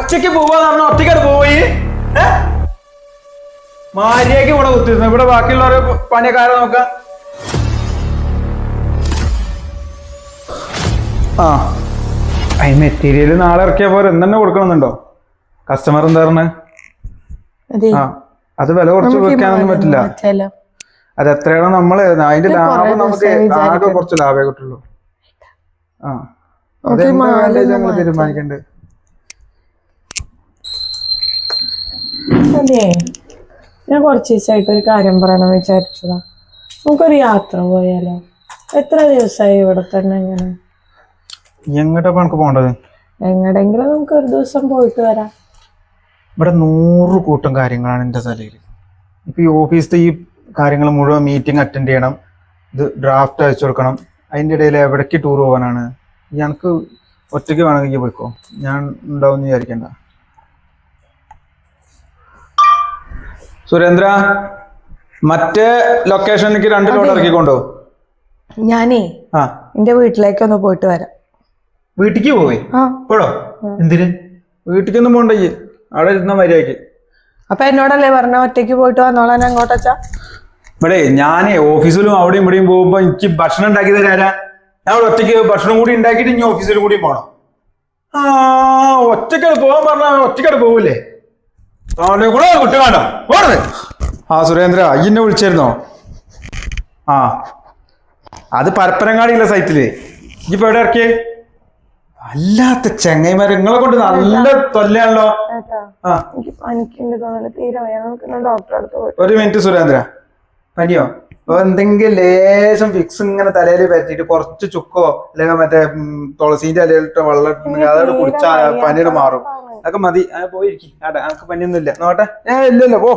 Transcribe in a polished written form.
ഒറ്റയ്ക്ക് പോവാന്ന് പറഞ്ഞ ഒറ്റയ്ക്കാണ് പോയി മാരിയേക്ക് ഇവിടെ കുത്തിരുന്നു. ഇവിടെ ബാക്കിയുള്ളവരെ പണിയൊക്കെ ആരാ നോക്കാം? ആ അതിന് മെറ്റീരിയൽ നാളെ ഇറക്കിയ പോലെ എന്തെന്നെ കൊടുക്കണമെന്നുണ്ടോ? കസ്റ്റമർ എന്താ പറഞ്ഞ? ആ അത് വില കുറച്ച് വെക്കാനൊന്നും പറ്റില്ല. അത് എത്രയാണോ നമ്മള് അതിന്റെ ലാഭം നമുക്ക് ആകെ കുറച്ച് ലാഭമേ കിട്ടുള്ളൂ. ആ അതെന്താ വേണ്ടത് ഞങ്ങൾ തീരുമാനിക്കണ്ടേ? അതെ, ഞാൻ കുറച്ച് ദിവസമായിട്ട് ഒരു കാര്യം പറയണമെന്ന് വിചാരിച്ചതാ. നമുക്കൊരു യാത്ര പോയാലോ? എത്ര ദിവസമായി ഇവിടെ തന്നെ? ഇങ്ങനെ എങ്ങോട്ടാ നമുക്ക് പോണ്ടത്? എങ്ങടെങ്കിലും നമുക്ക് ഒരു ദിവസം പോയിട്ട് വരാം. ഇവിടെ 100 കൂട്ടം കാര്യങ്ങളാണ് എൻ്റെ തലയിൽ. ഇപ്പൊ ഈ ഓഫീസിലെ ഈ കാര്യങ്ങൾ മുഴുവൻ മീറ്റിംഗ് അറ്റൻഡ് ചെയ്യണം, ഇത് ഡ്രാഫ്റ്റ് അയച്ചു കൊടുക്കണം. അതിൻ്റെ ഇടയിൽ എവിടേക്ക് ടൂർ പോകാനാണ്? ഞങ്ങൾക്ക് ഒറ്റയ്ക്ക് വേണമെങ്കിൽ പോയിക്കോ, ഞാൻ ഉണ്ടാവും വിചാരിക്കണ്ട. സുരേന്ദ്ര, മറ്റേ ലൊക്കേഷനിലേക്ക് 2 ലോഡ് ഇറക്കിക്കൊണ്ടോ? ഞാനേ എന്റെ വീട്ടിലേക്കൊന്ന് പോയിട്ട് വരാം. വീട്ടിക്ക് പോയി പോടോ? എന്തിന്? വീട്ടിക്കൊന്നും പോണ്ടേ, അവിടെ ഇരുന്ന മര്യാദക്ക്. അപ്പൊ എന്നോടല്ലേ പറഞ്ഞ ഒറ്റയ്ക്ക് പോയിട്ട് വന്നോളാൻ അങ്ങോട്ടാ? ഇവിടെ ഞാനേ ഓഫീസിലും അവിടെയും ഇവിടെയും പോകുമ്പോ എനിക്ക് ഭക്ഷണം ഉണ്ടാക്കി തരാ. ഞാൻ അവിടെ ഒറ്റയ്ക്ക് ഭക്ഷണം കൂടി ഉണ്ടാക്കിയിട്ട് ഇനി ഓഫീസിലും കൂടി പോണം. ആ ഒറ്റയ്ക്കട് പോകാൻ പറഞ്ഞാൽ ഒറ്റയ്ക്കട് പോകൂലേ? കൂടെ വിട്ടു വേണ്ട പോണത്. ആ സുരേന്ദ്ര, അയ്യന്നെ വിളിച്ചായിരുന്നോ? ആ അത് പരപ്പനങ്ങാടിയുള്ള സൈറ്റില്. ഇപ്പൊ എവിടെ ഇറക്കിയേ? അല്ലാത്ത ചെങ്ങൈമാര് നിങ്ങളെ കൊണ്ട് നല്ല തൊല്ലയാണല്ലോ. ഒരു മിനിറ്റ് സുരേന്ദ്ര, പനിയോ? എന്തെങ്കിലും ലേശം ഫിക്സ് ഇങ്ങനെ തലയിൽ പറ്റിയിട്ട് കുറച്ച് ചുക്കോ അല്ലെങ്കിൽ മറ്റേ തുളസീന്റെ ഇലയിലിട്ട വെള്ളം അതോട് കുടിച്ചാ പനിയുടെ മാറും. അതൊക്കെ മതി. പോയിരിക്കും. ആട്ടെ, നമുക്ക് പനിയൊന്നും ഇല്ല. നോട്ടെ. ഇല്ലല്ലോ, പോ.